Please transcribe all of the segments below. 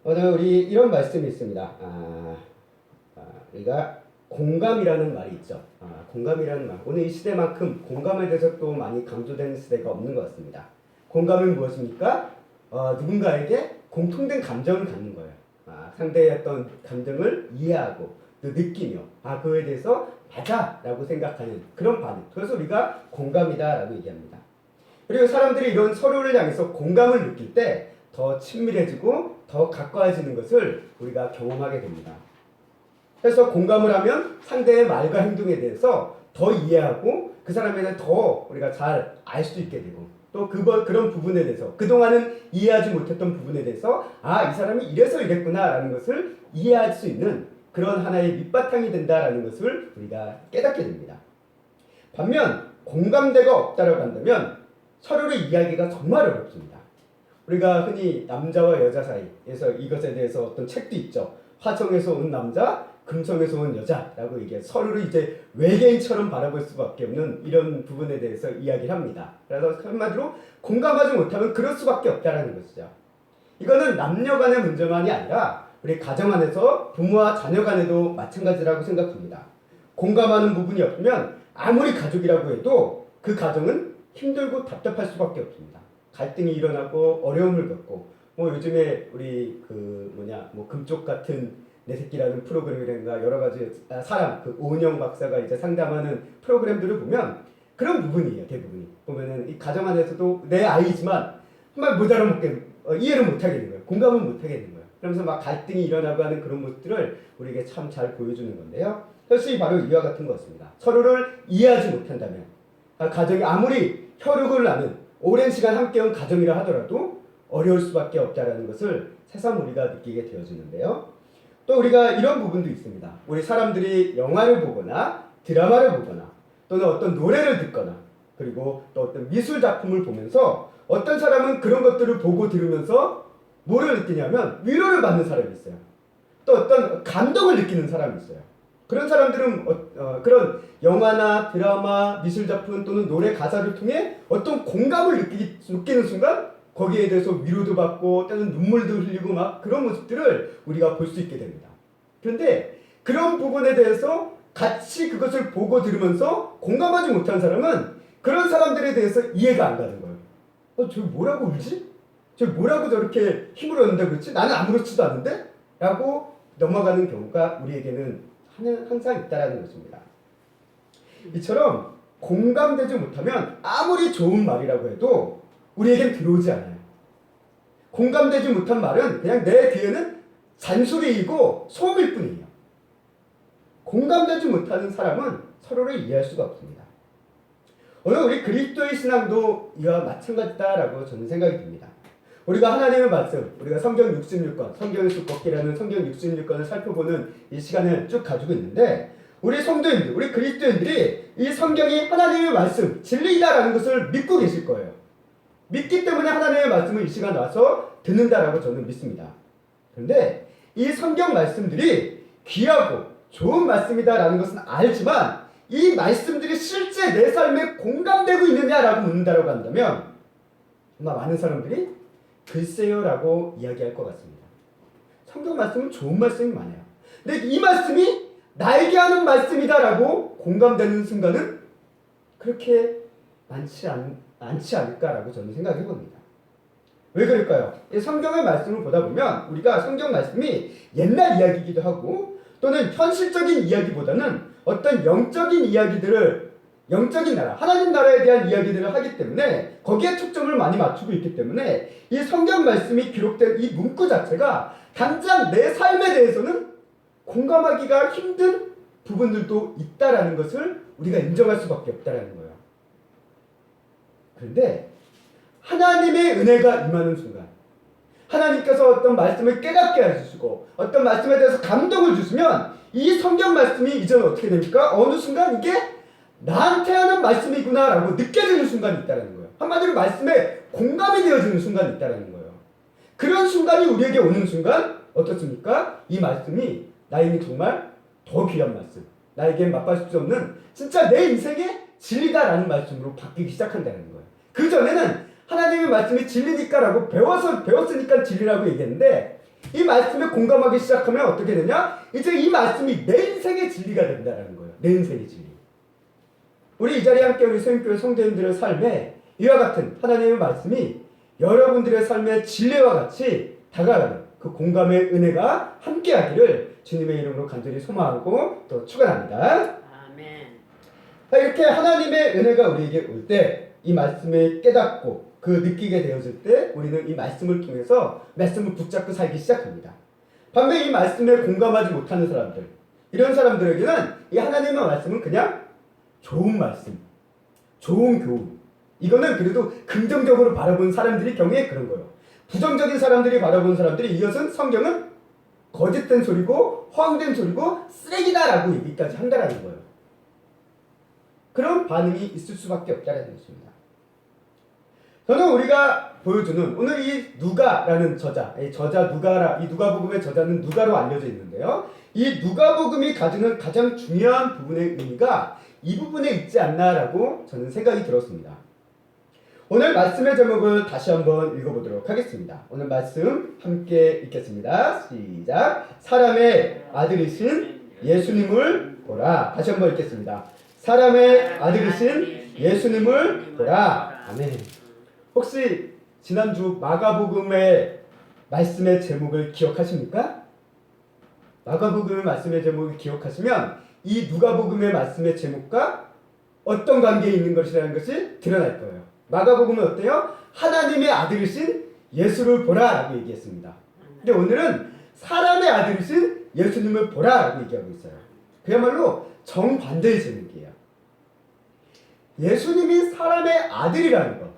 오늘 우리 이런 말씀이 있습니다. 우리가 공감이라는 말이 있죠. 공감이라는 말. 오늘 이 시대만큼 공감에 대해서 또 많이 강조되는 시대가 없는 것 같습니다. 공감은 무엇입니까? 누군가에게 공통된 감정을 갖는 거예요. 상대의 어떤 감정을 이해하고 또 느끼며 그거에 대해서 맞아라고 생각하는 그런 반응. 그래서 우리가 공감이다라고 얘기합니다. 그리고 사람들이 이런 서로를 향해서 공감을 느낄 때 더 친밀해지고 더 가까워지는 것을 우리가 경험하게 됩니다. 그래서 공감을 하면 상대의 말과 행동에 대해서 더 이해하고 그 사람에 대해 더 우리가 잘 알 수 있게 되고 또 그런 부분에 대해서 그동안은 이해하지 못했던 부분에 대해서 이 사람이 이래서 이랬구나 라는 것을 이해할 수 있는 그런 하나의 밑바탕이 된다라는 것을 우리가 깨닫게 됩니다. 반면 공감대가 없다라고 한다면 서로의 이야기가 정말 어렵습니다. 우리가 흔히 남자와 여자 사이에서 이것에 대해서 어떤 책도 있죠. 화성에서 온 남자, 금성에서 온 여자라고 얘기해서 서로를 이제 외계인처럼 바라볼 수밖에 없는 이런 부분에 대해서 이야기를 합니다. 그래서 한마디로 공감하지 못하면 그럴 수밖에 없다라는 것이죠. 이거는 남녀 간의 문제만이 아니라 우리 가정 안에서 부모와 자녀 간에도 마찬가지라고 생각합니다. 공감하는 부분이 없으면 아무리 가족이라고 해도 그 가정은 힘들고 답답할 수밖에 없습니다. 갈등이 일어나고 어려움을 겪고 요즘에 우리 금쪽 같은 내 새끼라는 프로그램이라든가 여러 가지 사람 오은영 박사가 이제 상담하는 프로그램들을 보면 그런 부분이에요. 대부분이 보면은 이 가정 안에서도 내 아이지만 정말 못 알아먹게 이해를 못 하게 되는 거예요. 공감을 못 하게 되는 거예요. 그러면서 막 갈등이 일어나고 하는 그런 모습들을 우리에게 참 잘 보여주는 건데요. 사실 바로 이와 같은 것입니다. 서로를 이해하지 못한다면 가정이 아무리 혈육을 나는 오랜 시간 함께한 가정이라 하더라도 어려울 수밖에 없다라는 것을 새삼 우리가 느끼게 되어지는데요. 또 우리가 이런 부분도 있습니다. 우리 사람들이 영화를 보거나 드라마를 보거나 또는 어떤 노래를 듣거나 그리고 또 어떤 미술 작품을 보면서 어떤 사람은 그런 것들을 보고 들으면서 뭐를 느끼냐면 위로를 받는 사람이 있어요. 또 어떤 감동을 느끼는 사람이 있어요. 그런 사람들은 그런 영화나 드라마, 미술작품 또는 노래 가사를 통해 어떤 공감을 느끼는 순간 거기에 대해서 위로도 받고 때는 눈물도 흘리고 막 그런 모습들을 우리가 볼 수 있게 됩니다. 그런데 그런 부분에 대해서 같이 그것을 보고 들으면서 공감하지 못한 사람은 그런 사람들에 대해서 이해가 안 가는 거예요. 저 뭐라고 울지? 저 뭐라고 저렇게 힘을 얻는다고 그랬지? 나는 아무렇지도 않은데? 라고 넘어가는 경우가 우리에게는 항상 있다라는 것입니다. 이처럼 공감되지 못하면 아무리 좋은 말이라고 해도 우리에겐 들어오지 않아요. 공감되지 못한 말은 그냥 내 귀에는 잔소리이고 소음일 뿐이에요. 공감되지 못하는 사람은 서로를 이해할 수가 없습니다. 오늘 우리 그리스도의 신앙도 이와 마찬가지다라고 저는 생각이 듭니다. 우리가 하나님의 말씀, 우리가 성경 66권, 성경의 숲걷기라는 성경 66권을 살펴보는 이 시간을 쭉 가지고 있는데 우리 성도인들, 우리 그리스도인들이 이 성경이 하나님의 말씀, 진리이다라는 것을 믿고 계실 거예요. 믿기 때문에 하나님의 말씀을 이 시간 와서 듣는다라고 저는 믿습니다. 그런데 이 성경 말씀들이 귀하고 좋은 말씀이다라는 것은 알지만 이 말씀들이 실제 내 삶에 공감되고 있느냐라고 묻는다라고 한다면 아마 많은 사람들이 글쎄요 라고 이야기할 것 같습니다. 성경 말씀은 좋은 말씀이 많아요. 근데 이 말씀이 나에게 하는 말씀이다 라고 공감되는 순간은 그렇게 많지 않을까라고 저는 생각해 봅니다. 왜 그럴까요? 성경의 말씀을 보다 보면 우리가 성경 말씀이 옛날 이야기이기도 하고 또는 현실적인 이야기보다는 어떤 영적인 이야기들을 영적인 나라, 하나님 나라에 대한 이야기들을 하기 때문에 거기에 초점을 많이 맞추고 있기 때문에 이 성경 말씀이 기록된 이 문구 자체가 당장 내 삶에 대해서는 공감하기가 힘든 부분들도 있다라는 것을 우리가 인정할 수밖에 없다라는 거예요. 그런데 하나님의 은혜가 임하는 순간 하나님께서 어떤 말씀을 깨닫게 해주시고 어떤 말씀에 대해서 감동을 주시면 이 성경 말씀이 이제는 어떻게 됩니까? 어느 순간 이게 나한테 하는 말씀이구나 라고 느껴지는 순간이 있다는 거예요. 한마디로 말씀에 공감이 되어지는 순간이 있다는 거예요. 그런 순간이 우리에게 오는 순간 어떻습니까? 이 말씀이 나에게 정말 더 귀한 말씀, 나에겐 맛볼 수 없는 진짜 내 인생의 진리다라는 말씀으로 바뀌기 시작한다는 거예요. 그 전에는 하나님의 말씀이 진리니까라고 배웠으니까 진리라고 얘기했는데 이 말씀에 공감하기 시작하면 어떻게 되냐? 이제 이 말씀이 내 인생의 진리가 된다는 거예요. 내 인생의 진리. 우리 이 자리에 함께 우리 소인교회 성도님들의 삶에 이와 같은 하나님의 말씀이 여러분들의 삶의 진리와 같이 다가가는 그 공감의 은혜가 함께하기를 주님의 이름으로 간절히 소망하고 또 축원합니다. 아멘. 이렇게 하나님의 은혜가 우리에게 올 때 이 말씀을 깨닫고 그 느끼게 되어질 때 우리는 이 말씀을 통해서 말씀을 붙잡고 살기 시작합니다. 반면 이 말씀에 공감하지 못하는 사람들, 이런 사람들에게는 이 하나님의 말씀은 그냥 좋은 말씀, 좋은 교훈, 이거는 그래도 긍정적으로 바라본 사람들이 경우에 그런 거예요. 부정적인 사람들이 바라본 사람들이 이것은 성경은 거짓된 소리고 허황된 소리고 쓰레기다라고 얘기까지 한다라는 거예요. 그런 반응이 있을 수밖에 없다는 것입니다. 저는 우리가 보여주는 오늘 이 누가라는 저자, 이 누가복음의 저자는 누가로 알려져 있는데요. 이 누가복음이 가지는 가장 중요한 부분의 의미가 이 부분에 있지 않나라고 저는 생각이 들었습니다. 오늘 말씀의 제목을 다시 한번 읽어보도록 하겠습니다. 오늘 말씀 함께 읽겠습니다. 시작. 사람의 아들이신 예수님을 보라. 다시 한번 읽겠습니다. 사람의 아들이신 예수님을 보라. 아멘. 혹시 지난주 마가복음의 말씀의 제목을 기억하십니까? 마가복음의 말씀의 제목을 기억하시면 이 누가복음의 말씀의 제목과 어떤 관계에 있는 것이라는 것이 드러날 거예요. 마가복음은 어때요? 하나님의 아들이신 예수를 보라라고 얘기했습니다. 근데 오늘은 사람의 아들이신 예수님을 보라라고 얘기하고 있어요. 그야말로 정반대의 제목이에요. 예수님이 사람의 아들이라는 것,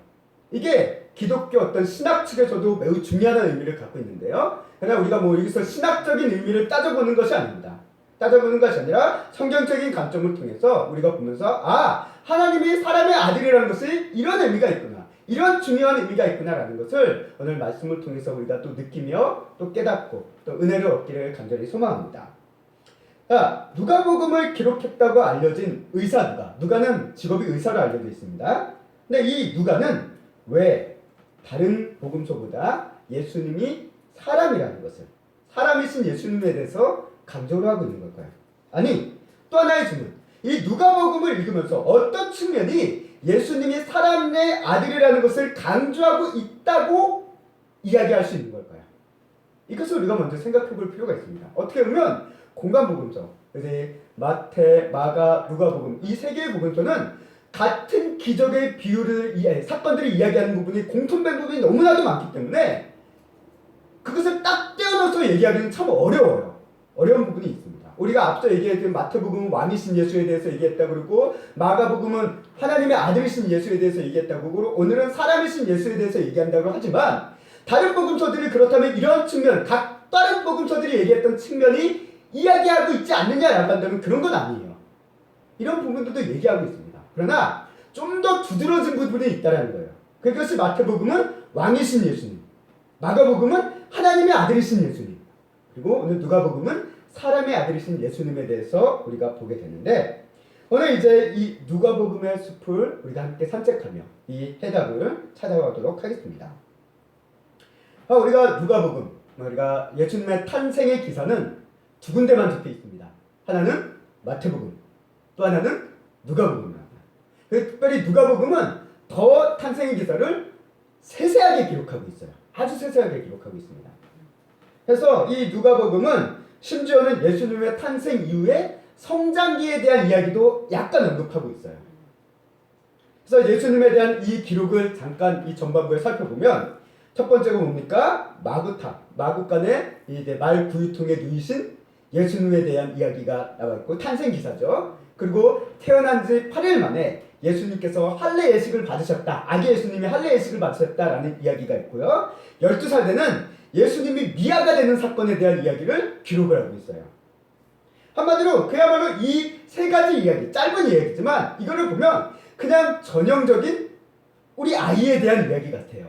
이게 기독교 어떤 신학 측에서도 매우 중요한 의미를 갖고 있는데요. 그러나 우리가 여기서 신학적인 의미를 따져보는 것이 아닙니다. 따져보는 것이 아니라 성경적인 관점을 통해서 우리가 보면서 하나님이 사람의 아들이라는 것이 이런 의미가 있구나, 이런 중요한 의미가 있구나라는 것을 오늘 말씀을 통해서 우리가 또 느끼며 또 깨닫고 또 은혜를 얻기를 간절히 소망합니다. 자, 누가복음을 기록했다고 알려진 의사 누가는 직업이 의사로 알려져 있습니다. 근데 이 누가는 왜 다른 복음서보다 예수님이 사람이라는 것을, 사람이신 예수님에 대해서 강조를 하고 있는 걸까요? 아니, 또 하나의 질문. 이 누가복음을 읽으면서 어떤 측면이 예수님이 사람의 아들이라는 것을 강조하고 있다고 이야기할 수 있는 걸까요? 이것을 우리가 먼저 생각해 볼 필요가 있습니다. 어떻게 보면 공간복음서, 이제 마태, 마가, 누가복음, 이 세 개의 복음서는 같은 기적의 사건들을 이야기하는 부분이 공통된 부분이 너무나도 많기 때문에 그것을 딱 떼어넣어서 얘기하기는 참 어려워요. 어려운 부분이 있습니다. 우리가 앞서 얘기했던 마태복음은 왕이신 예수에 대해서 얘기했다고 그러고, 마가복음은 하나님의 아들이신 예수에 대해서 얘기했다고 그러고, 오늘은 사람이신 예수에 대해서 얘기한다고 하지만 다른 복음서들이 그렇다면 이런 측면, 각 다른 복음서들이 얘기했던 측면이 이야기하고 있지 않느냐라고 한다면 그런 건 아니에요. 이런 부분들도 얘기하고 있습니다. 그러나 좀 더 두드러진 부분이 있다는 거예요. 그것이 마태복음은 왕이신 예수님, 마가복음은 하나님의 아들이신 예수님, 그리고 오늘 누가복음은 사람의 아들이신 예수님에 대해서 우리가 보게 되는데, 오늘 이제 이 누가복음의 숲을 우리가 함께 산책하며 이 해답을 찾아가도록 하겠습니다. 우리가 누가복음, 우리가 예수님의 탄생의 기사는 두 군데만 적혀 있습니다. 하나는 마태복음, 또 하나는 누가복음입니다. 특별히 누가복음은 더 탄생의 기사를 세세하게 기록하고 있어요. 아주 세세하게 기록하고 있습니다. 그래서 이 누가복음은 심지어는 예수님의 탄생 이후에 성장기에 대한 이야기도 약간 언급하고 있어요. 그래서 예수님에 대한 이 기록을 잠깐 이 전반부에 살펴보면 첫 번째가 뭡니까? 마구간에 이제 말 구유통에 누이신 예수님에 대한 이야기가 나와 있고, 탄생 기사죠. 그리고 태어난 지 8일 만에 예수님께서 할례 예식을 받으셨다, 아기 예수님이 할례 예식을 받으셨다라는 이야기가 있고요. 12살 되는 예수님이 미아가 되는 사건에 대한 이야기를 기록을 하고 있어요. 한마디로 그야말로 이 세 가지 이야기, 짧은 이야기지만 이거를 보면 그냥 전형적인 우리 아이에 대한 이야기 같아요.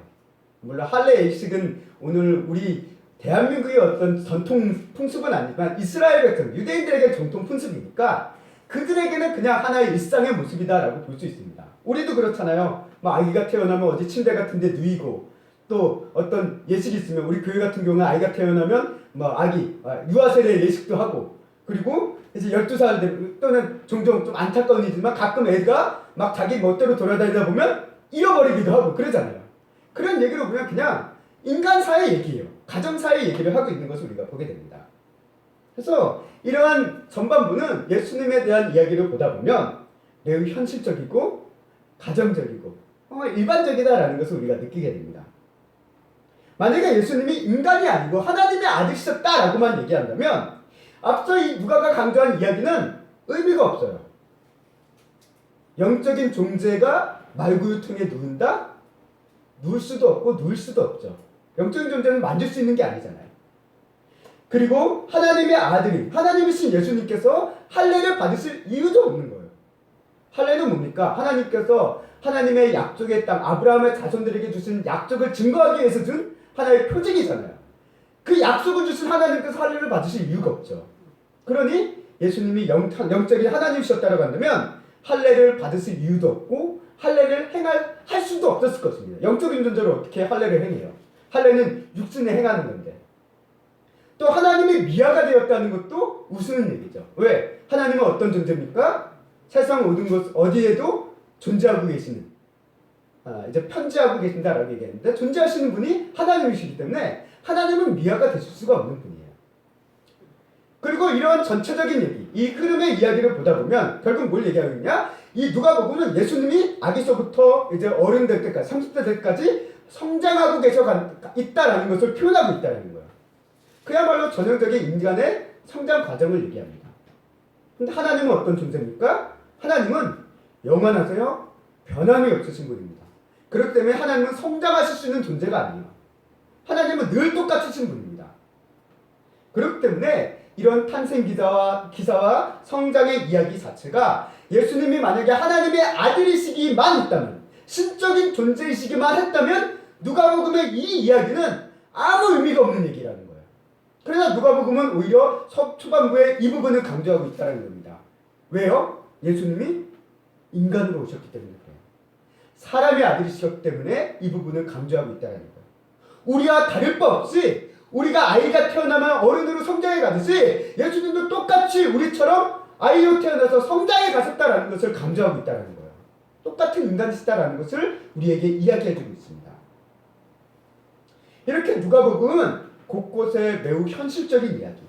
물론 할례 예식은 오늘 우리 대한민국의 어떤 전통 풍습은 아니지만 이스라엘 백성, 유대인들에게 전통 풍습이니까 그들에게는 그냥 하나의 일상의 모습이다라고 볼 수 있습니다. 우리도 그렇잖아요. 아기가 태어나면 어디 침대 같은 데 누이고, 또 어떤 예식이 있으면 우리 교회 같은 경우는 아이가 태어나면 뭐 아기 유아세례 예식도 하고 그리고 이제 12살 또는 종종 좀 안타까운 일이지만 가끔 애가 막 자기 멋대로 돌아다니다 보면 잃어버리기도 하고 그러잖아요. 그런 얘기로 보면 그냥 인간사의 얘기예요. 가정사의 얘기를 하고 있는 것을 우리가 보게 됩니다. 그래서 이러한 전반부는 예수님에 대한 이야기를 보다 보면 매우 현실적이고 가정적이고 일반적이다라는 것을 우리가 느끼게 됩니다. 만약에 예수님이 인간이 아니고 하나님의 아들이셨다라고만 얘기한다면 앞서 이 누가가 강조한 이야기는 의미가 없어요. 영적인 존재가 말구유통에 누운다? 누울 수도 없고 누울 수도 없죠. 영적인 존재는 만질 수 있는 게 아니잖아요. 그리고 하나님의 아들인 하나님이신 예수님께서 할례를 받으실 이유도 없는 거예요. 할례는 뭡니까? 하나님께서 하나님의 약속의 땅 아브라함의 자손들에게 주신 약속을 증거하기 위해서 준 하나의 표징이잖아요. 그 약속을 주신 하나님께서 할례를 받으실 이유가 없죠. 그러니 예수님이 영적인 하나님이셨다고 한다면 할례를 받으실 이유도 없고 할례를 할 수도 없었을 것입니다. 영적인 존재로 어떻게 할례를 행해요? 할례는 육신에 행하는 건데. 또 하나님이 미아가 되었다는 것도 우스운 얘기죠. 왜? 하나님은 어떤 존재입니까? 세상 모든 것 어디에도 존재하고 계시는 이제 편지하고 계신다라고 얘기했는데 존재하시는 분이 하나님이시기 때문에 하나님은 미아가 되실 수가 없는 분이에요. 그리고 이런 전체적인 얘기, 이 흐름의 이야기를 보다 보면 결국 뭘 얘기하고 있냐? 이 누가복음은 예수님이 아기서부터 이제 어른 될 때까지 30대 될 때까지 성장하고 있다라는 것을 표현하고 있다는 거예요. 그야말로 전형적인 인간의 성장 과정을 얘기합니다. 근데 하나님은 어떤 존재입니까? 하나님은 영원하세요. 변함이 없으신 분입니다. 그렇기 때문에 하나님은 성장하실 수 있는 존재가 아니에요. 하나님은 늘 똑같으신 분입니다. 그렇기 때문에 이런 탄생 기사와 성장의 이야기 자체가 예수님이 만약에 하나님의 아들이시기만 했다면, 신적인 존재이시기만 했다면 누가복음의 이 이야기는 아무 의미가 없는 얘기라는 거예요. 그래서 누가복음은 오히려 초반부에 이 부분을 강조하고 있다는 겁니다. 왜요? 예수님이 인간으로 오셨기 때문에 그래요. 사람의 아들이셨기 때문에 이 부분을 강조하고 있다는 거예요. 우리와 다를 바 없이 우리가 아이가 태어나면 어른으로 성장해 가듯이 예수님도 똑같이 우리처럼 아이로 태어나서 성장해 가셨다라는 것을 강조하고 있다는 거예요. 똑같은 인간이시다라는 것을 우리에게 이야기해주고 있습니다. 이렇게 누가복음은 곳곳에 매우 현실적인 이야기,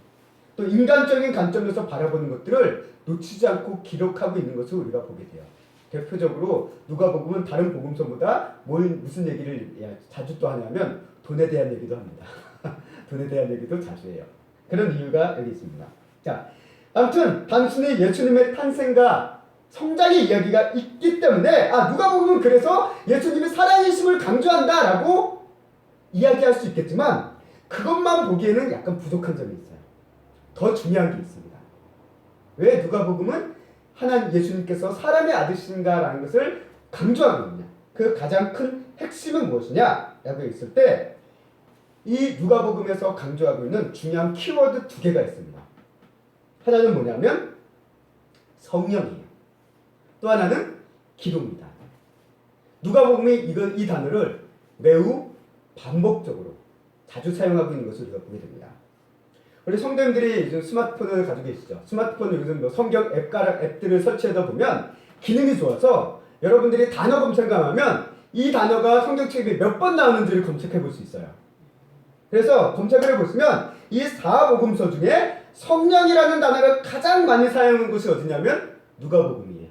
또 인간적인 관점에서 바라보는 것들을 놓치지 않고 기록하고 있는 것을 우리가 보게 돼요. 대표적으로 누가복음은 다른 복음서보다 무슨 얘기를 자주 또 하냐면 돈에 대한 얘기도 합니다. 돈에 대한 얘기도 자주 해요. 그런 이유가 여기 있습니다. 자, 아무튼 단순히 예수님의 탄생과 성장의 이야기가 있기 때문에 누가복음은 그래서 예수님이 살아계심을 강조한다라고 이야기할 수 있겠지만 그것만 보기에는 약간 부족한 점이 있어요. 더 중요한 게 있습니다. 왜 누가복음은 하나님 예수님께서 사람의 아들이신가라는 것을 강조하고 있냐? 그 가장 큰 핵심은 무엇이냐라고 했을 때 이 누가복음에서 강조하고 있는 중요한 키워드 두 개가 있습니다. 하나는 뭐냐면 성령이에요. 또 하나는 기도입니다. 누가복음이 이 단어를 매우 반복적으로 자주 사용하고 있는 것을 우리가 보게 됩니다. 우리 성도님들이 요즘 스마트폰을 가지고 계시죠. 스마트폰 요즘 성경 앱들을 설치하다 보면 기능이 좋아서 여러분들이 단어 검색을 하면 이 단어가 성경책에 몇 번 나오는지를 검색해 볼 수 있어요. 그래서 검색을 해보시면 이 4복음서 중에 성령이라는 단어를 가장 많이 사용하는 곳이 어디냐면 누가복음이에요.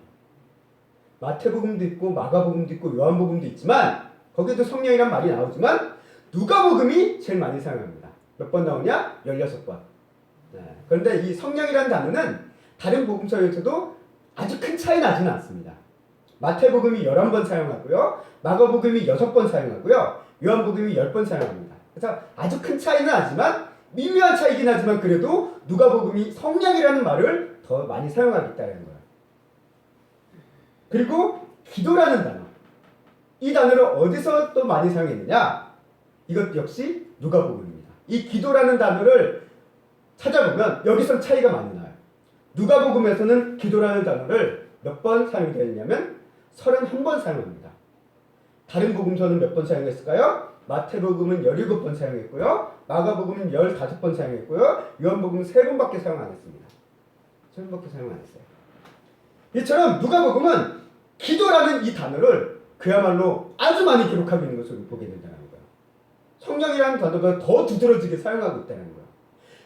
마태복음도 있고 마가복음도 있고 요한복음도 있지만 거기도 성령이란 말이 나오지만 누가복음이 제일 많이 사용합니다. 몇 번 나오냐? 16번. 그런데 이 성령이라는 단어는 다른 복음서에서도 아주 큰 차이 나지는 않습니다. 마태복음이 11번 사용하고요. 마가복음이 6번 사용하고요. 요한복음이 10번 사용합니다. 그래서 아주 큰 차이는 나지만 미묘한 차이긴 하지만 그래도 누가복음이 성령이라는 말을 더 많이 사용하겠다는 거예요. 그리고 기도라는 단어. 이 단어를 어디서 또 많이 사용했느냐? 이것 역시 누가복음입니다. 이 기도라는 단어를 찾아보면 여기서 차이가 많이 나요. 누가복음에서는 기도라는 단어를 몇 번 사용되어 있냐면 31번 사용합니다. 다른 복음서는 몇 번 사용했을까요? 마태복음은 17번 사용했고요. 마가복음은 15번 사용했고요. 요한복음은 3번밖에 사용 안 했습니다. 3번밖에 사용 안 했어요. 이처럼 누가복음은 기도라는 이 단어를 그야말로 아주 많이 기록하고 있는 것을 보게 된다는 거예요. 성령이라는 단어가 더 두드러지게 사용하고 있다는 거예요.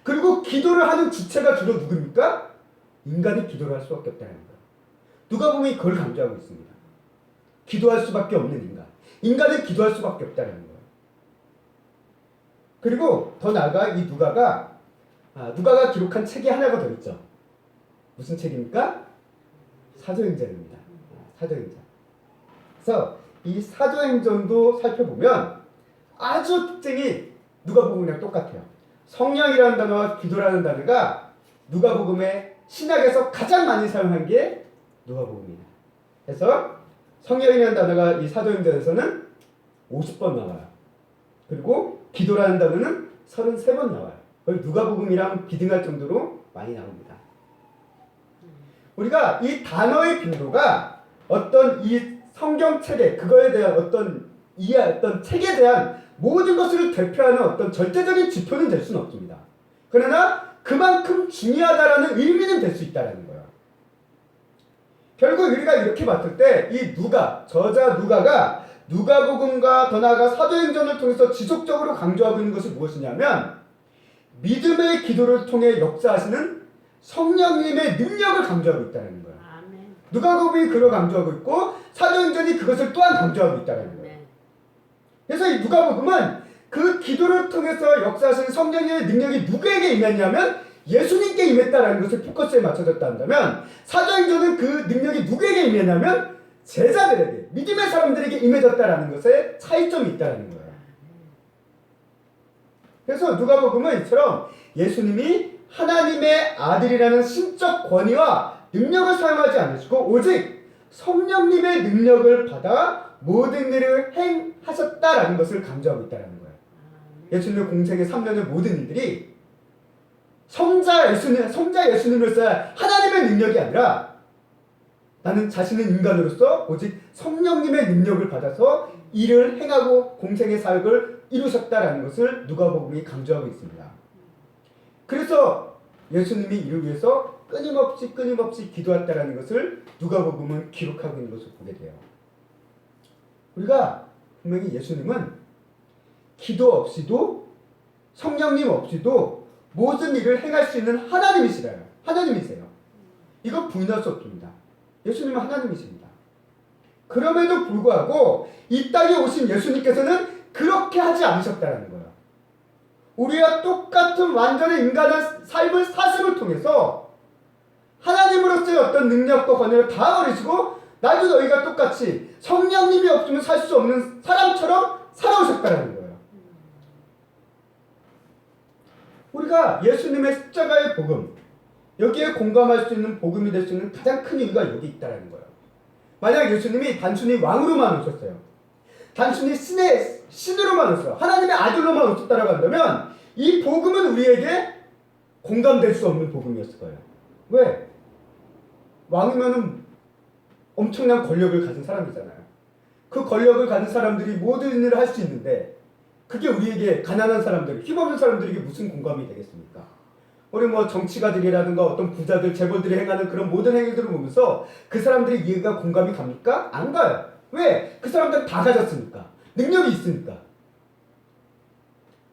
그리고 기도를 하는 주체가 주로 누굽니까? 인간이 기도를 할 수밖에 없다는 거예요. 누가복음이 그걸 강조하고 있습니다. 기도할 수밖에 없는 인간. 인간은 기도할 수밖에 없다는 거예요. 그리고 더 나아가 이 누가가 기록한 책이 하나가 더 있죠. 무슨 책입니까? 사도행전입니다. 사도행전. 그래서 이 사도행전도 살펴보면 아주 특징이 누가복음이랑 똑같아요. 성령이라는 단어와 기도라는 단어가 누가복음의 신약에서 가장 많이 사용한 게 누가복음입니다. 그래서 성령이라는 단어가 이 사도행전에서는 50번 나와요. 그리고 기도라는 단어는 33번 나와요. 거의 누가복음이랑 비등할 정도로 많이 나옵니다. 우리가 이 단어의 빈도가 어떤 이 성경책에 그거에 대한 어떤 책에 대한 모든 것을 대표하는 어떤 절대적인 지표는 될 수는 없습니다. 그러나 그만큼 중요하다라는 의미는 될 수 있다는 거예요. 결국 우리가 이렇게 봤을 때 이 저자 누가가 누가복음과 더 나아가 사도행전을 통해서 지속적으로 강조하고 있는 것이 무엇이냐면 믿음의 기도를 통해 역사하시는 성령님의 능력을 강조하고 있다는 거예요. 아멘. 누가복음이 그걸 강조하고 있고 사도행전이 그것을 또한 강조하고 있다는 거예요. 그래서 이 누가복음은 그 기도를 통해서 역사하시는 성령님의 능력이 누구에게 임했냐면 예수님께 임했다라는 것을 포커스에 맞춰졌다 한다면 사도행전은 그 능력이 누구에게 임했냐면 제자들에게 믿음의 사람들에게 임해졌다라는 것에 차이점이 있다는 거예요. 그래서 누가복음은 이처럼 예수님이 하나님의 아들이라는 신적 권위와 능력을 사용하지 않으시고 오직 성령님의 능력을 받아 모든 일을 행하셨다라는 것을 강조하고 있다는 거예요. 예수님의 공생의 3년의 모든 일들이 성자 예수님으로서 하나님의 능력이 아니라 나는 자신은 인간으로서 오직 성령님의 능력을 받아서 일을 행하고 공생의 사역을 이루셨다라는 것을 누가복음이 강조하고 있습니다. 그래서 예수님이 이를 위해서 끊임없이 기도했다라는 것을 누가복음은 기록하고 있는 것을 보게 돼요. 우리가 분명히 예수님은 기도 없이도 성령님 없이도 모든 일을 행할 수 있는 하나님이세요. 이거 부인할 수 없습니다. 예수님은 하나님이십니다. 그럼에도 불구하고 이 땅에 오신 예수님께서는 그렇게 하지 않으셨다는 거예요. 우리와 똑같은 완전한 인간의 삶을 사심을 통해서 하나님으로서의 어떤 능력과 권위를 다 버리시고 나도 너희가 똑같이 성령님이 없으면 살 수 없는 사람처럼 살아오셨다는 거예요. 우리가 예수님의 십자가의 복음, 여기에 공감할 수 있는 복음이 될 수 있는 가장 큰 이유가 여기 있다는 거예요. 만약 예수님이 단순히 왕으로만 오셨어요. 단순히 신으로만 오셨어요. 하나님의 아들로만 오셨다라고 한다면 이 복음은 우리에게 공감될 수 없는 복음이었을 거예요. 왜? 왕이면은 엄청난 권력을 가진 사람이잖아요. 그 권력을 가진 사람들이 모든 일을 할 수 있는데 그게 우리에게 가난한 사람들, 힘없는 사람들에게 무슨 공감이 되겠습니까? 우리 정치가들이라든가 어떤 부자들, 재벌들이 행하는 그런 모든 행위들을 보면서 그 사람들의 이해가 공감이 갑니까? 안 가요. 왜? 그 사람들은 다 가졌으니까. 능력이 있으니까.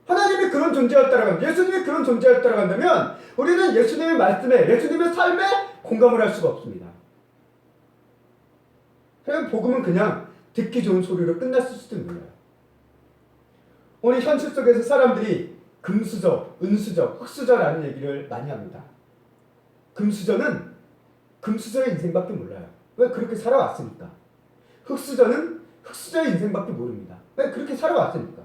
하나님이 그런 존재였다라고 한다면, 예수님이 그런 존재였다라고 한다면 우리는 예수님의 말씀에, 예수님의 삶에 공감을 할 수가 없습니다. 그냥 복음은 그냥 듣기 좋은 소리로 끝났을 수도 몰라요. 오늘 현실 속에서 사람들이 금수저, 은수저, 흑수저라는 얘기를 많이 합니다. 금수저는 금수저의 인생밖에 몰라요. 왜? 그렇게 살아왔으니까. 흑수저는 흑수저의 인생밖에 모릅니다. 왜? 그렇게 살아왔으니까.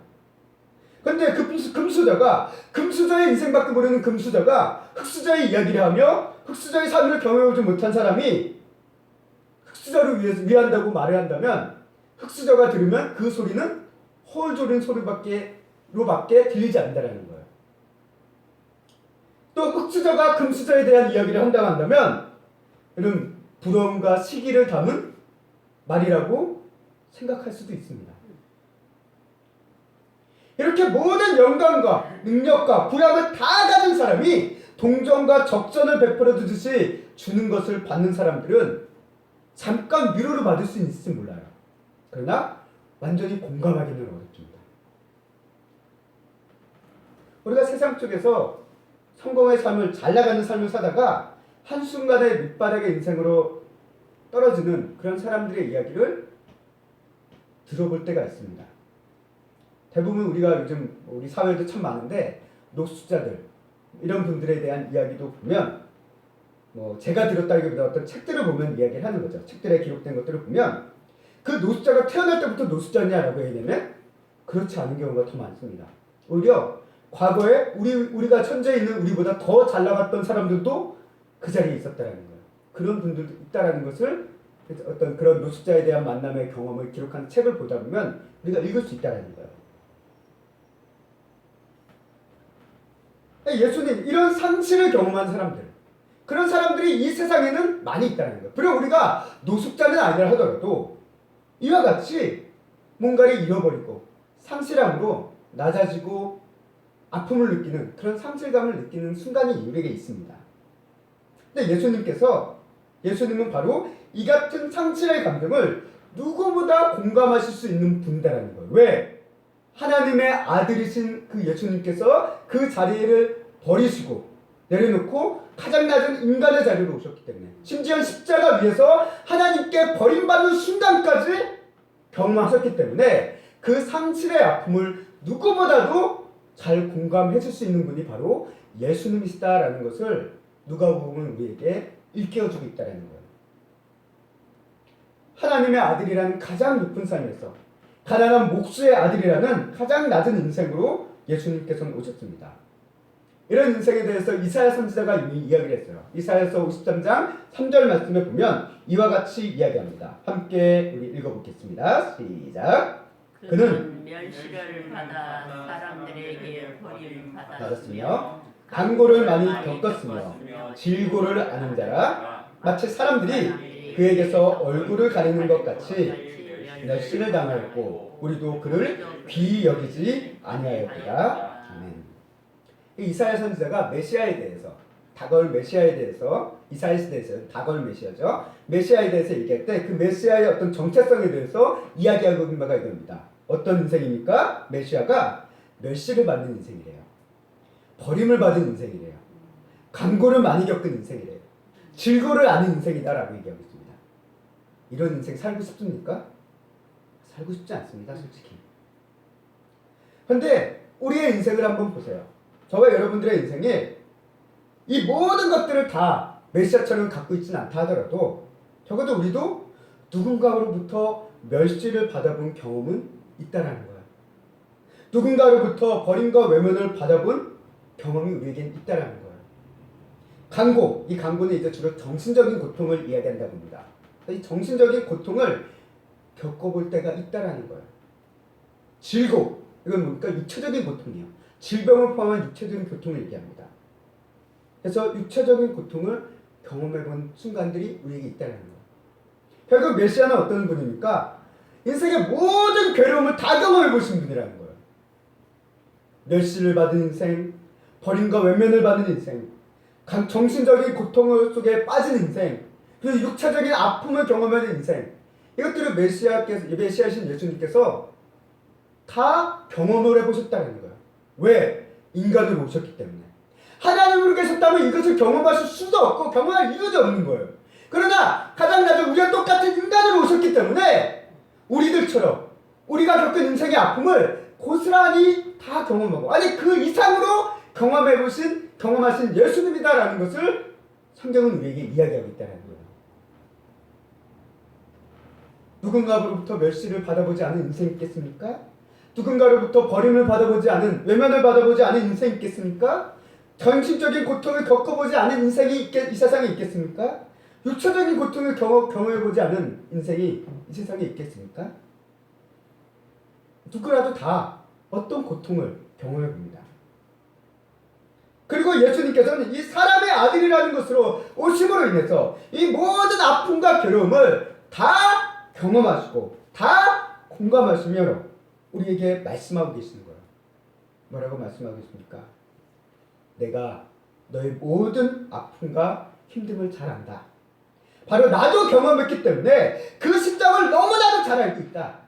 근데 그 금수저가 금수저의 인생밖에 모르는 금수저가 흑수저의 이야기를 하며 흑수저의 삶을 경험해보지 못한 사람이 흑수저를 위한다고 말을 한다면 흑수저가 들으면 그 소리는 헐 조린 소리밖에 들리지 않는다는 거예요. 또 흑수저가 금수저에 대한 이야기를 한다고 한다면 이런 부러움과 시기를 담은 말이라고 생각할 수도 있습니다. 이렇게 모든 영광과 능력과 부양을 다 가진 사람이 동정과 적선을 베풀어 주듯이 주는 것을 받는 사람들은 잠깐 위로를 받을 수 있을지 몰라요. 그러나 완전히 공감하기는 어렵습니다. 우리가 세상 속에서 성공의 삶을, 잘 나가는 삶을 사다가 한순간에 밑바닥의 인생으로 떨어지는 그런 사람들의 이야기를 들어볼 때가 있습니다. 대부분 우리가 요즘 우리 사회에도 참 많은데 노숙자들 이런 분들에 대한 이야기도 보면 제가 들었다기보다 어떤 책들을 보면 이야기를 하는 거죠. 책들에 기록된 것들을 보면 그 노숙자가 태어날 때부터 노숙자냐라고 해야 되면 그렇지 않은 경우가 더 많습니다. 오히려 과거에 우리가 천재에 있는 우리보다 더 잘 나갔던 사람들도 그 자리에 있었다라는 거예요. 그런 분들도 있다라는 것을 어떤 그런 노숙자에 대한 만남의 경험을 기록한 책을 보다 보면 우리가 읽을 수 있다라는 거예요. 예수님 이런 상실을 경험한 사람들, 그런 사람들이 이 세상에는 많이 있다는 거예요. 비록 우리가 노숙자는 아니라 하더라도 이와 같이 뭔가를 잃어버리고 상실함으로 낮아지고 아픔을 느끼는 그런 상실감을 느끼는 순간이 우리에게 있습니다. 근데 예수님은 바로 이 같은 상실의 감정을 누구보다 공감하실 수 있는 분이라는 거예요. 왜? 하나님의 아들이신 그 예수님께서 그 자리를 버리시고 내려놓고 가장 낮은 인간의 자리로 오셨기 때문에, 심지어 십자가 위에서 하나님께 버림받는 순간까지 경험하셨기 때문에 그 상실의 아픔을 누구보다도 잘 공감해 줄 수 있는 분이 바로 예수님이시다라는 것을 누가복음은 우리에게 일깨워주고 있다는 거예요. 하나님의 아들이라는 가장 높은 삶에서 가난한 목수의 아들이라는 가장 낮은 인생으로 예수님께서는 오셨습니다. 이런 인생에 대해서 이사야 선지자가 이미 이야기를 했어요. 이사야서 53장 3절 말씀에 보면 이와 같이 이야기합니다. 함께 우리 읽어보겠습니다. 시작. 그는 멸시를 받아 사람들에게 버림받았으며 간고를 많이 겪었으며 질고를 아는 자라 마치 사람들이 그에게서 얼굴을 가리는 것 같이 멸시를 당하였고 우리도 그를 귀히 여기지 아니하였도다. 아멘. 이사야 선지자가 메시아에 대해서, 다가올 메시아에 대해서, 이사야 시대에서 다가올 메시아죠. 메시아에 대해서 얘기할 때 그 메시아의 어떤 정체성에 대해서 이야기하고 있는 바가 이겁니다. 어떤 인생입니까? 메시아가 멸시를 받는 인생이래요. 버림을 받은 인생이래요. 간고를 많이 겪은 인생이래요. 질고를 아는 인생이다라고 얘기하고 있습니다. 이런 인생 살고 싶습니까? 살고 싶지 않습니다, 솔직히. 그런데 우리의 인생을 한번 보세요. 저와 여러분들의 인생에 이 모든 것들을 다 메시아처럼 갖고 있지는 않다 하더라도 적어도 우리도 누군가로부터 멸시를 받아본 경험은 있다라는 거야. 누군가로부터 버림과 외면을 받아본 경험이 우리에겐 있다라는 거야. 간고, 이 간고는 이제 주로 정신적인 고통을 이야기한다고 합니다. 이 정신적인 고통을 겪어볼 때가 있다라는 거야. 질고, 이건 뭡니까? 육체적인 고통이에요. 질병을 포함한 육체적인 고통을 얘기합니다. 그래서 육체적인 고통을 경험해본 순간들이 우리에게 있다는 거예요. 결국 메시아는 어떤 분입니까? 인생의 모든 괴로움을 다 경험해보신 분이라는 거예요. 멸시를 받은 인생, 버림과 외면을 받은 인생, 정신적인 고통 속에 빠진 인생, 그리고 육체적인 아픔을 경험하는 인생, 이것들을 메시아신 예수님께서 다 경험을 해보셨다는 거예요. 왜? 인간으로 오셨기 때문에. 하나님으로 계셨다면 이것을 경험하실 수도 없고 경험할 이유도 없는 거예요. 그러나 가장 낮은 우리가 똑같은 인간으로 오셨기 때문에 우리들처럼 우리가 겪은 인생의 아픔을 고스란히 다 경험하고, 아니 그 이상으로 경험하신 예수님이다라는 것을 성경은 우리에게 이야기하고 있다는 거예요. 누군가로부터 멸시를 받아보지 않은 인생 있겠습니까? 누군가로부터 버림을 받아보지 않은, 외면을 받아보지 않은 인생 있겠습니까? 정신적인 고통을 겪어보지 않은 인생이 이 세상에 있겠습니까? 육체적인 고통을 경험해보지 않은 인생이 이 세상에 있겠습니까? 누구라도 다 어떤 고통을 경험해봅니다. 그리고 예수님께서는 이 사람의 아들이라는 것으로 오심으로 인해서 이 모든 아픔과 괴로움을 다 경험하시고 다 공감하시며 우리에게 말씀하고 계시는 거예요. 뭐라고 말씀하고 있습니까? 내가 너의 모든 아픔과 힘듦을 잘 안다. 바로 나도 경험했기 때문에 그 심정을 너무나도 잘 알고 있다.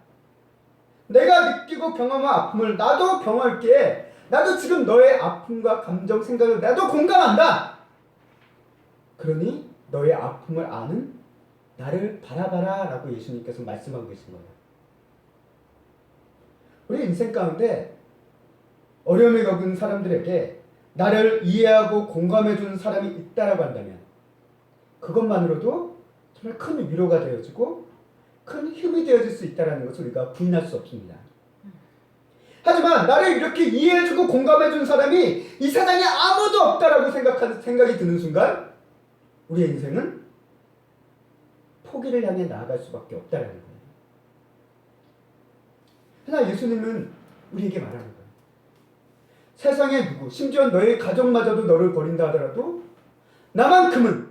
내가 느끼고 경험한 아픔을 나도 경험했기에 나도 지금 너의 아픔과 감정, 생각을 나도 공감한다. 그러니 너의 아픔을 아는 나를 바라봐라 라고 예수님께서 말씀하고 계신 거예요. 우리 인생 가운데 어려움을 겪은 사람들에게 나를 이해하고 공감해주는 사람이 있다라고 한다면 그것만으로도 정말 큰 위로가 되어지고 큰 힘이 되어질 수 있다는 것을 우리가 부인할 수 없습니다. 하지만 나를 이렇게 이해해주고 공감해주는 사람이 이 세상에 아무도 없다라고 생각이 드는 순간 우리의 인생은 포기를 향해 나아갈 수밖에 없다라는 거예요. 하나 예수님은 우리에게 말하는 거예요. 세상의 누구, 심지어 너의 가족마저도 너를 버린다 하더라도 나만큼은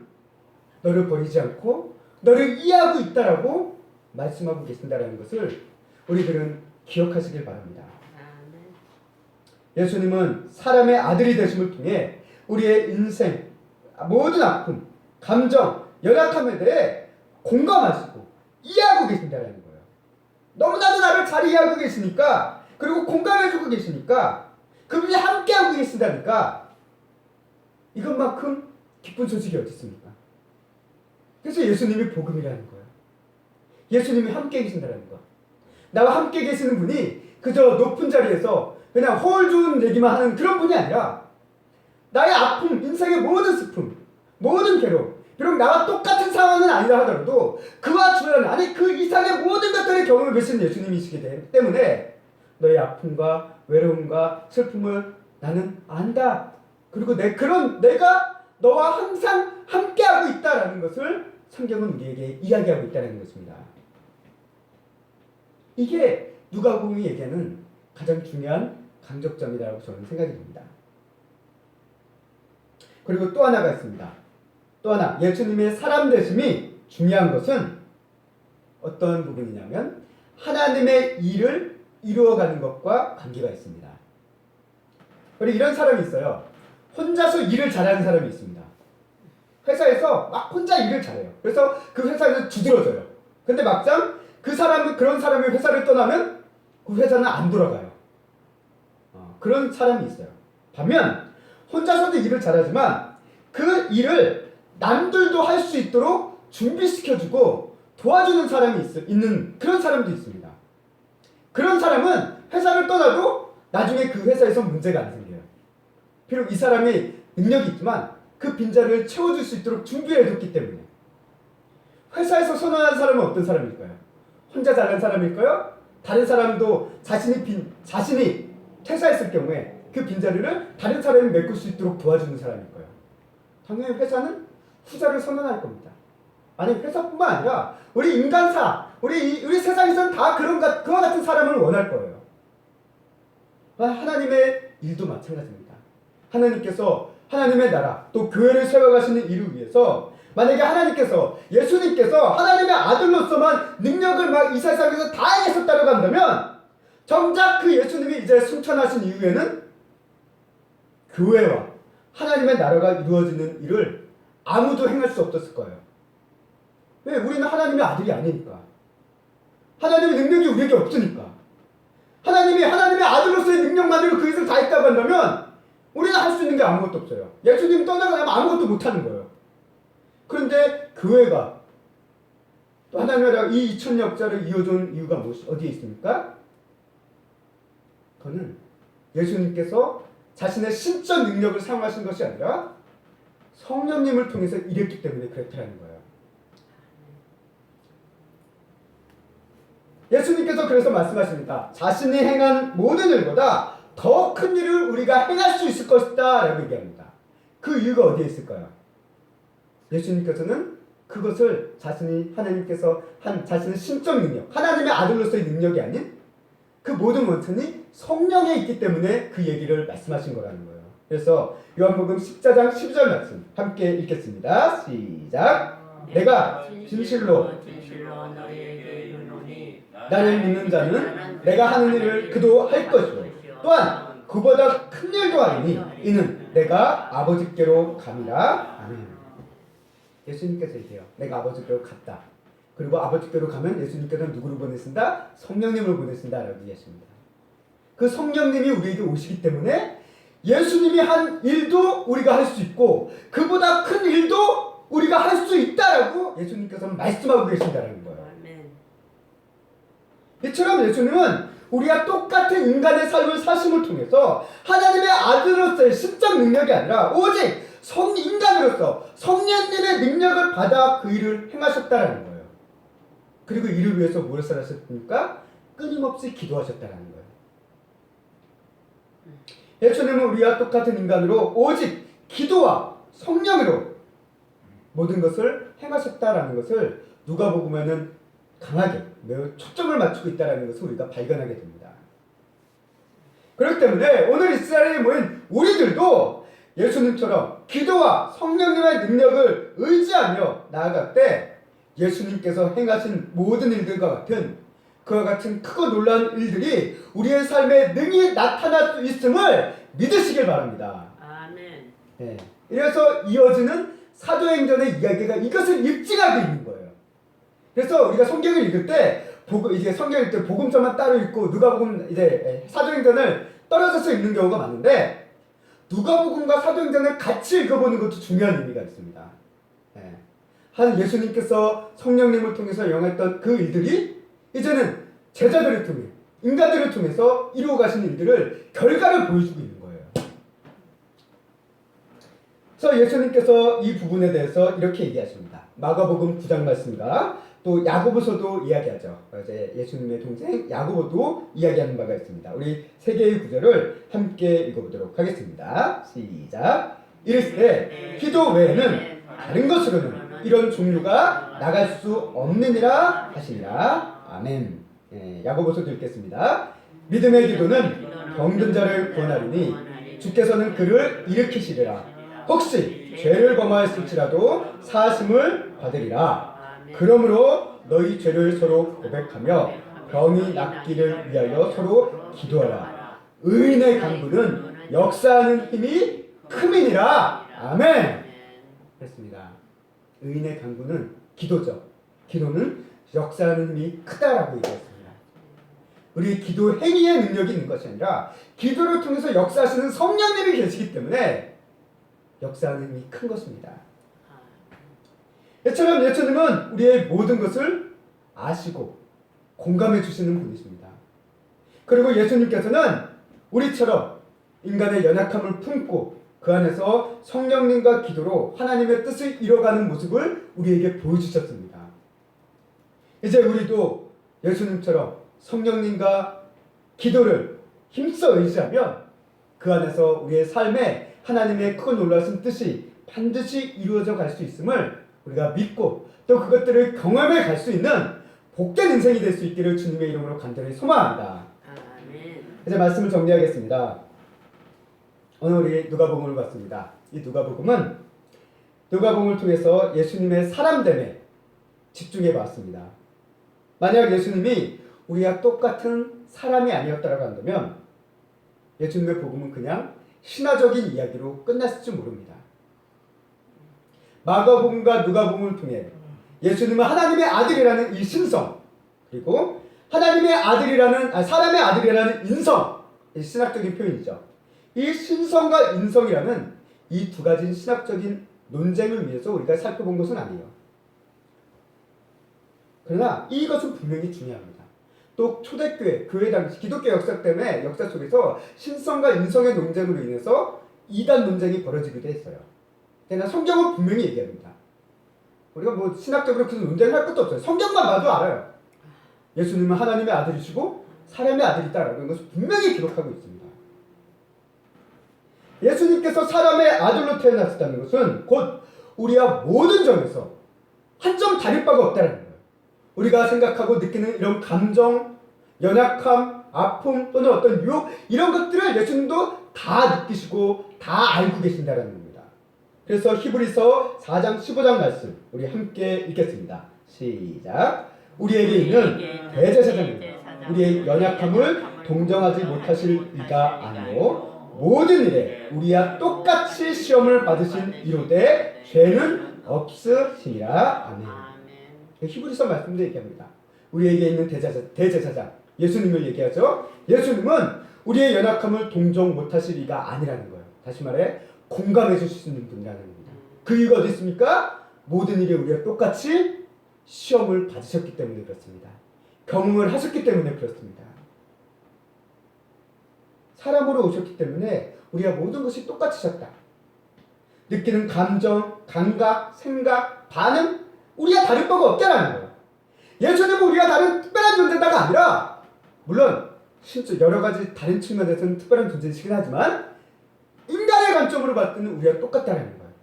너를 버리지 않고 너를 이해하고 있다라고 말씀하고 계신다라는 것을 우리들은 기억하시길 바랍니다. 예수님은 사람의 아들이 되심을 통해 우리의 인생, 모든 아픔, 감정, 연약함에 대해 공감하시고 이해하고 계신다라는 거예요. 너무나도 나를 잘 이해하고 계시니까, 그리고 공감해주고 계시니까, 그분이 함께하고 계신다니까 이것만큼 기쁜 소식이 어디 있습니까? 그래서 예수님이 복음이라는 거예요. 예수님이 함께 계신다는 거. 나와 함께 계시는 분이 그저 높은 자리에서 그냥 허울 좋은 얘기만 하는 그런 분이 아니라 나의 아픔, 인생의 모든 슬픔, 모든 괴로움, 비록 나와 똑같은 상황은 아니라 하더라도 그와 주변, 아니 그 이상의 모든 것들을 경험해 보신 예수님이시기 때문에 너의 아픔과 외로움과 슬픔을 나는 안다. 그리고 내가 너와 항상 함께하고 있다라는 것을 성경은 우리에게 이야기하고 있다는 것입니다. 이게 누가복음이 얘기하는 가장 중요한 강조점이라고 저는 생각이 듭니다. 그리고 또 하나가 있습니다. 또 하나, 예수님의 사람 되심이 중요한 것은 어떤 부분이냐면 하나님의 일을 이루어가는 것과 관계가 있습니다. 그리고 이런 사람이 있어요. 혼자서 일을 잘하는 사람이 있습니다. 회사에서 막 혼자 일을 잘해요. 그래서 그 회사에서 두드러져요. 근데 막상 그런 사람이 회사를 떠나면 그 회사는 안 돌아가요. 그런 사람이 있어요. 반면 혼자서도 일을 잘하지만 그 일을 남들도 할 수 있도록 준비시켜주고 도와주는 사람이 있는 그런 사람도 있습니다. 그런 사람은 회사를 떠나도 나중에 그 회사에서 문제가 안 생겨요. 비록 이 사람이 능력이 있지만 그 빈자리를 채워줄 수 있도록 준비해줬기 때문에. 회사에서 선호하는 사람은 어떤 사람일까요? 혼자 잘하는 사람일까요? 다른 사람도 자신이 퇴사했을 경우에 그 빈자리를 다른 사람이 메꿀 수 있도록 도와주는 사람일까요? 당연히 회사는 후자를 선언할 겁니다. 아니 회사뿐만 아니라 우리 인간사, 우리 세상에서는 다 그와 같은 사람을 원할 거예요. 하나님의 일도 마찬가지입니다. 하나님께서 하나님의 나라 또 교회를 세워가시는 일을 위해서 만약에 예수님께서 하나님의 아들로서만 능력을 막 이 세상에서 다 해내셨다고 한다면 정작 그 예수님이 이제 승천하신 이후에는 교회와 하나님의 나라가 이루어지는 일을 아무도 행할 수 없었을 거예요. 왜? 우리는 하나님의 아들이 아니니까. 하나님의 능력이 우리에게 없으니까. 하나님의 아들로서의 능력만으로 그 일을 다 했다고 한다면 우리는 할 수 있는 게 아무것도 없어요. 예수님이 떠나고 나면 아무것도 못하는 거예요. 그런데 교회가 또 하나님의 나라 이 2000년 역사를 이어준 이유가 어디에 있습니까? 그거는 예수님께서 자신의 신적 능력을 사용하신 것이 아니라 성령님을 통해서 일했기 때문에 그렇다는 거예요. 예수님께서 그래서 말씀하십니다. 자신이 행한 모든 일보다 더 큰 일을 우리가 행할 수 있을 것이다 라고 얘기합니다. 그 이유가 어디에 있을까요? 예수님께서는 그것을 하나님께서 한 자신의 신적 능력, 하나님의 아들로서의 능력이 아닌 그 모든 원천이 성령에 있기 때문에 그 얘기를 말씀하신 거라는 거예요. 그래서 요한복음 14장 12절 말씀 함께 읽겠습니다. 시작. 내가 진실로 너희에게 이르노니 나를 믿는 자는 내가 하는 일을 그도 할 것이요 또한 그보다 큰 일도 아니니 이는 내가 아버지께로 감이라. 아멘. 예수님께서 얘기해요. 내가 아버지께로 갔다. 그리고 아버지께로 가면 예수님께서는 누구를 보내신다? 성령님을 보내신다라고 얘기하십니다. 그 성령님이 우리에게 오시기 때문에 예수님이 한 일도 우리가 할 수 있고 그보다 큰 일도 우리가 할 수 있다라고 예수님께서는 말씀하고 계신다라는 거예요. 이처럼 예수님은 우리와 똑같은 인간의 삶을 사심을 통해서 하나님의 아들로서의 신적 능력이 아니라 오직 인간으로서 성령님의 능력을 받아 그 일을 행하셨다라는 거예요. 그리고 이를 위해서 무엇을 하셨습니까? 끊임없이 기도하셨다라는 거예요. 예수님은 우리와 똑같은 인간으로 오직 기도와 성령으로 모든 것을 행하셨다라는 것을 누가복음에는 강하게 매우 초점을 맞추고 있다는 것을 우리가 발견하게 됩니다. 그렇기 때문에 오늘 이스라엘에 모인 우리들도 예수님처럼 기도와 성령님의 능력을 의지하며 나아갈 때 예수님께서 행하신 모든 일들과 같은 그와 같은 크고 놀라운 일들이 우리의 삶에 능히 나타날 수 있음을 믿으시길 바랍니다. 아멘. 네. 이래서 이어지는 사도행전의 이야기가 이것을 입증하고 있는 거예요. 그래서 우리가 성경을 읽을 때 이제 성경 읽을 때 복음서만 따로 읽고 누가복음 이제 사도행전을 떨어져서 읽는 경우가 많은데 누가복음과 사도행전을 같이 읽어보는 것도 중요한 의미가 있습니다. 네. 한 예수님께서 성령님을 통해서 영했던 그 일들이 이제는 제자들을 통해 인간들을 통해서 이루어 가신 일들을 결과를 보여주고 있는 거예요. 그래서 예수님께서 이 부분에 대해서 이렇게 얘기하십니다. 마가복음 9장 말씀과 또 야고보서도 이야기하죠. 이제 예수님의 동생 야고보도 이야기하는 바가 있습니다. 우리 세 개의 구절을 함께 읽어보도록 하겠습니다. 시작. 이르시되 기도 외에는 다른 것으로는 이런 종류가 나갈 수 없느니라 하시니라. 아멘. 야고보서도 읽겠습니다. 믿음의 기도는 병든 자를 구원하리니 주께서는 그를 일으키시리라. 혹시 죄를 범하였을지라도 사하심을 받으리라. 그러므로 너희 죄를 서로 고백하며 병이 낫기를 위하여 서로 기도하라. 의인의 간구는 역사하는 힘이 큼이니라. 아멘. 그렇습니다. 의인의 간구는 기도죠. 기도는 역사하는 힘이 크다라고 얘기했습니다. 우리 기도 행위의 능력이 있는 것이 아니라 기도를 통해서 역사하시는 성령님이 계시기 때문에 역사하는 힘이 큰 것입니다. 이처럼 예수님은 우리의 모든 것을 아시고 공감해 주시는 분이십니다. 그리고 예수님께서는 우리처럼 인간의 연약함을 품고 그 안에서 성령님과 기도로 하나님의 뜻을 이뤄가는 모습을 우리에게 보여주셨습니다. 이제 우리도 예수님처럼 성령님과 기도를 힘써 의지하면 그 안에서 우리의 삶에 하나님의 크고 놀라신 뜻이 반드시 이루어져 갈 수 있음을 우리가 믿고 또 그것들을 경험해 갈 수 있는 복된 인생이 될 수 있기를 주님의 이름으로 간절히 소망합니다. 아멘. 이제 말씀을 정리하겠습니다. 오늘 우리 누가복음을 봤습니다. 이 누가복음은 누가복음을 통해서 예수님의 사람됨에 집중해 봤습니다. 만약 예수님이 우리와 똑같은 사람이 아니었다고 한다면 예수님의 복음은 그냥 신화적인 이야기로 끝났을지 모릅니다. 마가복음과 누가복음을 통해 예수님은 하나님의 아들이라는 이 신성, 그리고 하나님의 아들이라는 사람의 아들이라는 인성, 이 신학적인 표현이죠. 이 신성과 인성이라는 이 두 가지 신학적인 논쟁을 위해서 우리가 살펴본 것은 아니에요. 그러나 이것은 분명히 중요합니다. 또 초대교회, 교회 당시 기독교 역사 때문에 역사 속에서 신성과 인성의 논쟁으로 인해서 이단 논쟁이 벌어지기도 했어요. 그러나 성경은 분명히 얘기합니다. 우리가 뭐 신학적으로 그 논쟁을 할 것도 없어요. 성경만 봐도 알아요. 예수님은 하나님의 아들이시고 사람의 아들이다라는 것을 분명히 기록하고 있습니다. 예수님께서 사람의 아들로 태어나셨다는 것은 곧 우리와 모든 점에서 한 점 다를 바가 없다는 거예요. 우리가 생각하고 느끼는 이런 감정, 연약함, 아픔 또는 어떤 유혹 이런 것들을 예수님도 다 느끼시고 다 알고 계신다는 겁니다. 그래서 히브리서 4장 15장 말씀 우리 함께 읽겠습니다. 시작. 우리에게 있는 대제사장입니다. 우리의 연약함을 동정하지 못하실 이가 아니요 모든 일에 우리와 똑같이 시험을 받으신 이로되 죄는 없으시니라. 아멘. 히브리서 말씀도 얘기합니다. 우리에게 있는 대제사장 예수님을 얘기하죠. 예수님은 우리의 연약함을 동정 못하실 이가 아니라는 거예요. 다시 말해 공감해 주실 수 있는 분이라는 겁니다. 그 이유가 어디 있습니까? 모든 일에 우리가 똑같이 시험을 받으셨기 때문에 그렇습니다. 경험을 하셨기 때문에 그렇습니다. 사람으로 오셨기 때문에 우리가 모든 것이 똑같으셨다. 느끼는 감정, 감각, 생각, 반응 우리가 다를 바가 없다는 거예요. 예수님은 우리가 다른 특별한 존재다가 아니라 물론 진짜 여러 가지 다른 측면에서는 특별한 존재이긴 하지만 인간의 관점으로 봤을 때는 우리가 똑같다는 거예요.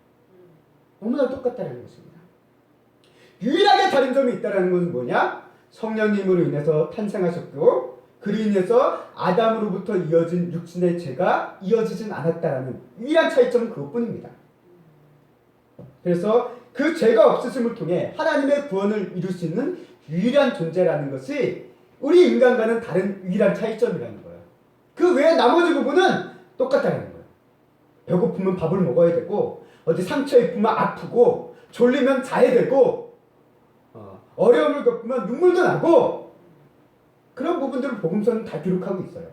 너무나 똑같다는 것입니다. 유일하게 다른 점이 있다는 것은 뭐냐? 성령님으로 인해서 탄생하셨고 그로 인해서 아담으로부터 이어진 육신의 죄가 이어지진 않았다라는 유일한 차이점은 그것뿐입니다. 그래서 그 죄가 없으심을 통해 하나님의 구원을 이룰 수 있는 유일한 존재라는 것이 우리 인간과는 다른 유일한 차이점이라는 거예요. 그 외에 나머지 부분은 똑같다는 거예요. 배고프면 밥을 먹어야 되고 어디 상처 입으면 아프고 졸리면 자야 되고 어려움을 겪으면 눈물도 나고 그런 부분들을 복음서는 다 기록하고 있어요.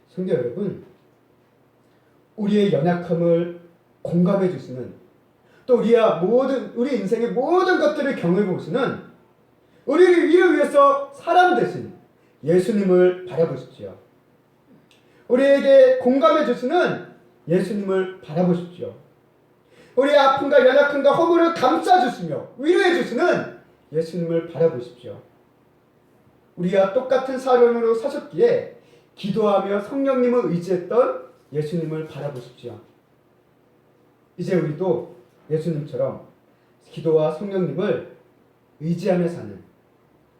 성도 여러분, 우리의 연약함을 공감해 주시는 또 우리 인생의 모든 것들을 경험해 보시는 우리를 위해서 사람 되신 예수님을 바라보십시오. 우리에게 공감해 주시는 예수님을 바라보십시오. 우리의 아픔과 연약함과 허물을 감싸주시며 위로해 주시는 예수님을 바라보십시오. 우리와 똑같은 사람으로 사셨기에 기도하며 성령님을 의지했던 예수님을 바라보십시오. 이제 우리도 예수님처럼 기도와 성령님을 의지하며 사는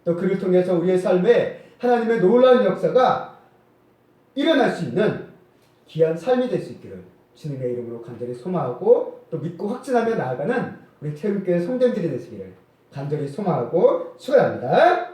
또 그를 통해서 우리의 삶에 하나님의 놀라운 역사가 일어날 수 있는 귀한 삶이 될 수 있기를 주님의 이름으로 간절히 소망하고 또 믿고 확신하며 나아가는 우리 태음교회 성도들이 되시기를 간절히 소망하고 축원합니다.